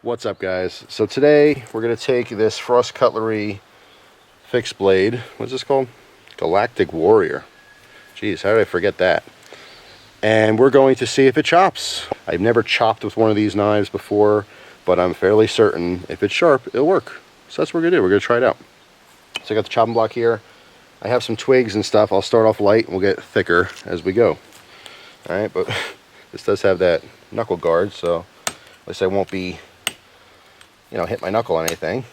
What's up, guys? So today we're going to take this Frost Cutlery fixed blade. What's this called? Galactic Warrior. Jeez, how did I forget that? And we're going to see if it chops. I've never chopped with one of these knives before, but I'm fairly certain if it's sharp, it'll work. So that's what we're going to do. We're going to try it out. So I got the chopping block here. I have some twigs and stuff. I'll start off light and we'll get thicker as we go. Alright, but this does have that knuckle guard, so at least I won't be, hit my knuckle on anything.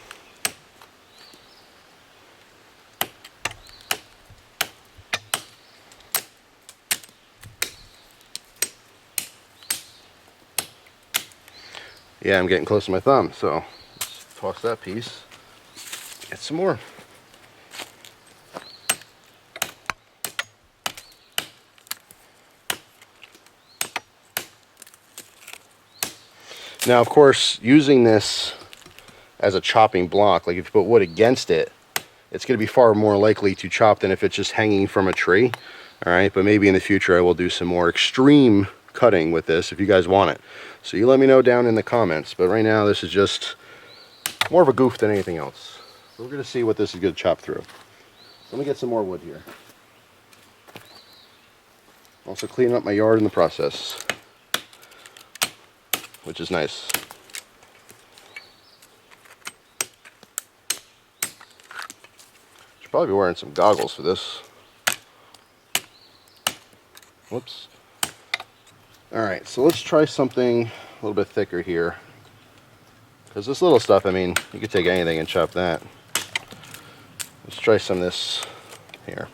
Yeah, I'm getting close to my thumb, so let's toss that piece. Get some more. Now, of course, using this as a chopping block, like if you put wood against it, it's going to be far more likely to chop than if it's just hanging from a tree. All right, but maybe in the future I will do some more extreme cutting with this if you guys want it. So you let me know down in the comments. But right now this is just more of a goof than anything else. So we're going to see what this is going to chop through. So let me get some more wood here. Also cleaning up my yard in the process, which is nice. Should probably be wearing some goggles for this. Whoops. Alright, so let's try something a little bit thicker here. Because this little stuff, I mean, you could take anything and chop that. Let's try some of this here.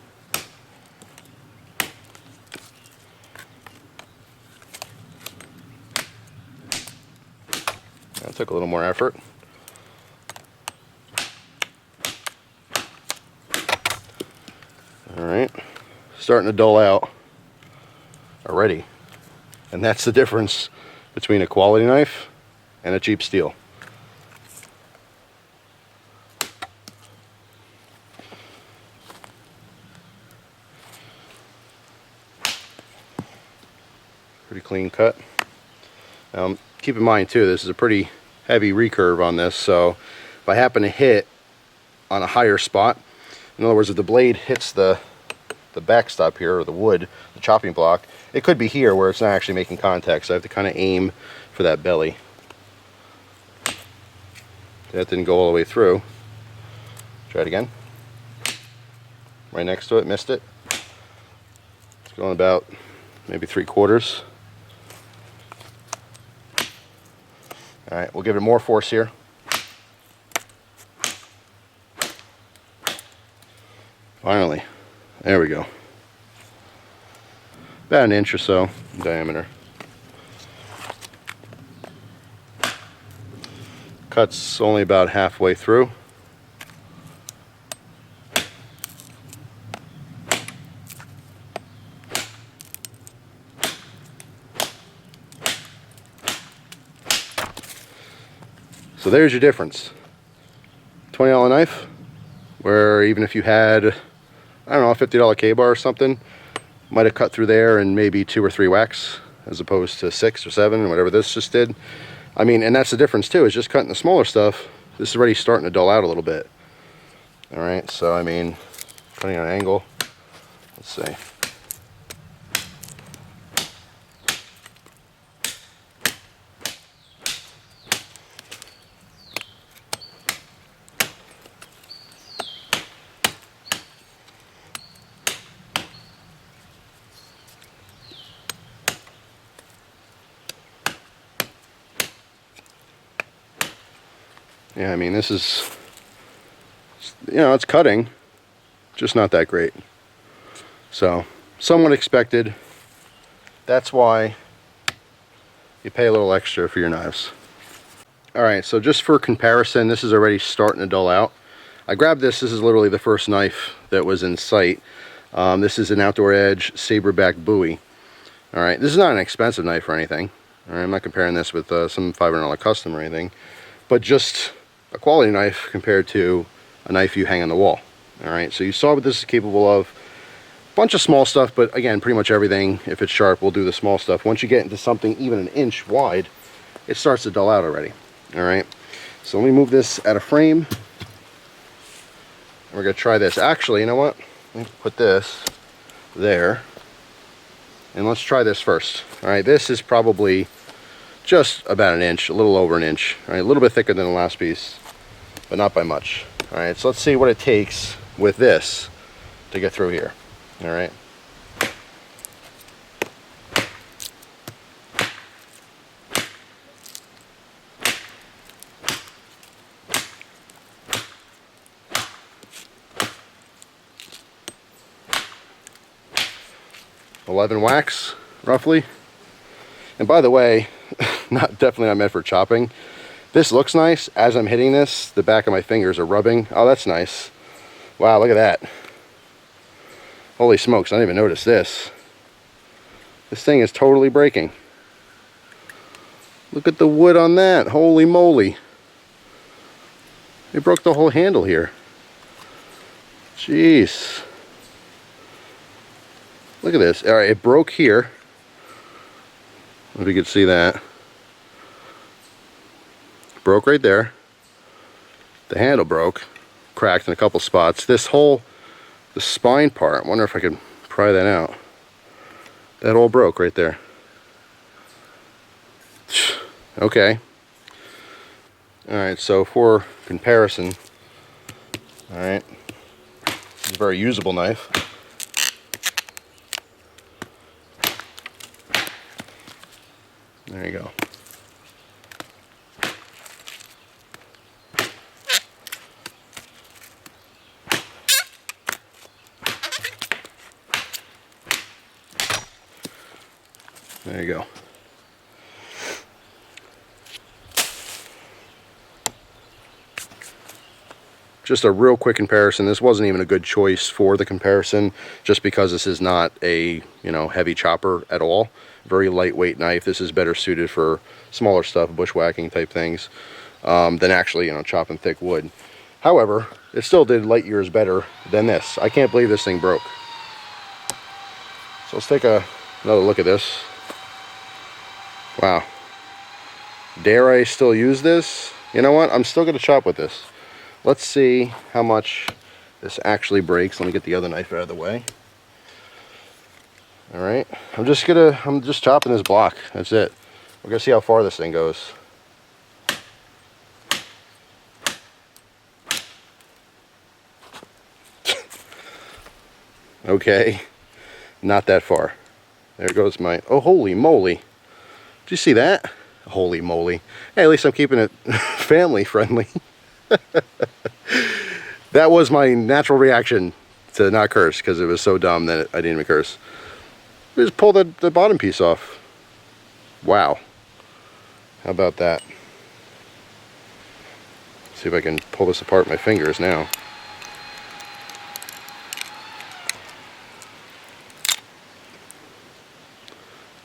That took a little more effort. Alright, starting to dull out already. And that's the difference between a quality knife and a cheap steel. Pretty clean cut. Keep in mind too, this is a pretty heavy recurve on this, so if I happen to hit on a higher spot, in other words, if the blade hits the backstop here, or the wood, the chopping block, it could be here where it's not actually making contact, so I have to kind of aim for that belly. That didn't go all the way through. Try it again. Right next to it, missed it. It's going about maybe 3/4. Alright, we'll give it more force here. Finally. There we go. About an inch or so in diameter. Cuts only about halfway through. So there's your difference. $20 knife, where even if you had, I don't know, a $50 K-bar or something, might have cut through there in maybe 2 or 3 whacks, as opposed to 6 or 7, whatever this just did. I mean, and that's the difference too, is just cutting the smaller stuff. This is already starting to dull out a little bit. All right, so I mean, depending on angle, let's see. Yeah, I mean, this is, it's cutting, just not that great. So, somewhat expected. That's why you pay a little extra for your knives. Alright, so just for comparison, this is already starting to dull out. I grabbed this. This is literally the first knife that was in sight. This is an Outdoor Edge Saberback Bowie. Alright, this is not an expensive knife or anything. Alright, I'm not comparing this with some $500 custom or anything, but just a quality knife compared to a knife you hang on the wall. Alright, so you saw what this is capable of. Bunch of small stuff, but again, pretty much everything, if it's sharp, will do the small stuff. Once you get into something even an inch wide, it starts to dull out already. All right, so let me move this out of frame. We're gonna try this. Actually, you know what? Let me put this there, and let's try this first. All right, this is probably just about an inch, a little over an inch. All right, a little bit thicker than the last piece, but not by much. All right, so let's see what it takes with this to get through here. All right. $11 wax, roughly. And by the way, definitely not meant for chopping. This looks nice. As I'm hitting this, the back of my fingers are rubbing. Oh, that's nice. Wow, look at that. Holy smokes, I didn't even notice this. This thing is totally breaking. Look at the wood on that. Holy moly. It broke the whole handle here. Jeez. Look at this. All right, it broke here. If you could see that. Broke right there. The handle broke. Cracked in a couple spots. This whole, the spine part, I wonder if I could pry that out. That all broke right there. Okay. Alright, so for comparison, alright, it's a very usable knife. There you go. There you go. Just a real quick comparison. This wasn't even a good choice for the comparison, just because this is not a, heavy chopper at all. Very lightweight knife. This is better suited for smaller stuff, bushwhacking type things, than actually, chopping thick wood. However, it still did light years better than this. I can't believe this thing broke. So let's take another look at this. Wow. Dare I still use this? You know what? I'm still going to chop with this. Let's see how much this actually breaks. Let me get the other knife out of the way. All right. I'm just chopping this block. That's it. We're going to see how far this thing goes. Okay. Not that far. There goes my... Oh, holy moly. Did you see that? Holy moly. Hey, at least I'm keeping it family friendly. That was my natural reaction to not curse, because it was so dumb that I didn't even curse. We just pull the bottom piece off. Wow. How about that? See if I can pull this apart with my fingers now.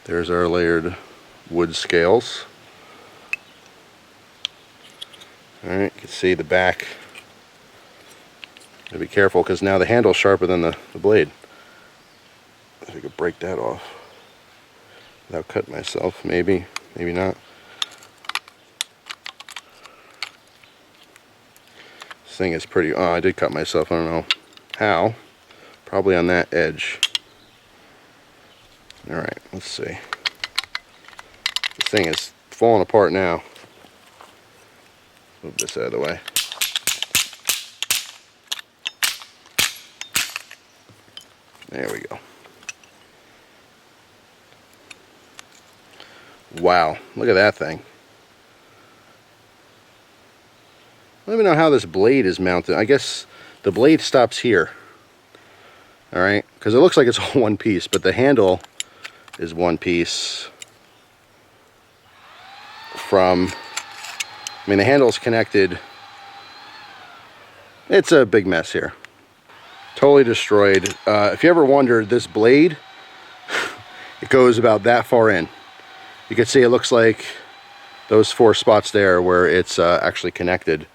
There's our layered wood scales. Alright, you can see the back. Gotta be careful, because now the handle's sharper than the blade. If I could break that off without cutting myself, maybe not. This thing is pretty... Oh, I did cut myself. I don't know how. Probably on that edge. Alright, let's see. This thing is falling apart now. Move this out of the way. There we go. Wow, look at that thing. I don't even know how this blade is mounted. I guess the blade stops here. Alright, because it looks like it's all one piece, but the handle is one piece from... I mean, the handle is connected. It's a big mess here. Totally destroyed. If you ever wondered, this blade, it goes about that far in. You can see it looks like those 4 spots there where it's actually connected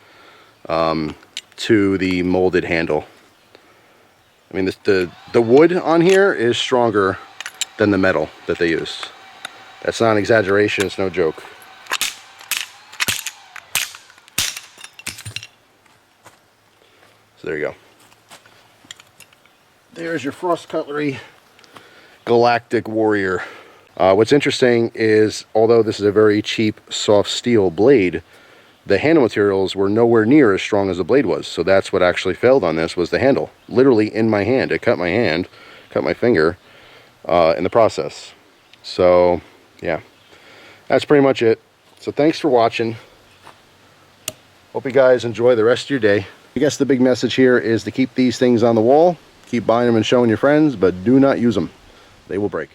to the molded handle. I mean, the wood on here is stronger than the metal that they used. That's not an exaggeration, it's no joke. So there you go. There's your Frost Cutlery Galactic Warrior. What's interesting is, although this is a very cheap soft steel blade, the handle materials were nowhere near as strong as the blade was. So that's what actually failed on this, was the handle. Literally in my hand. It cut my hand, cut my finger in the process. So yeah, that's pretty much it. So thanks for watching. Hope you guys enjoy the rest of your day. I guess the big message here is to keep these things on the wall. Keep buying them and showing your friends, but do not use them. They will break.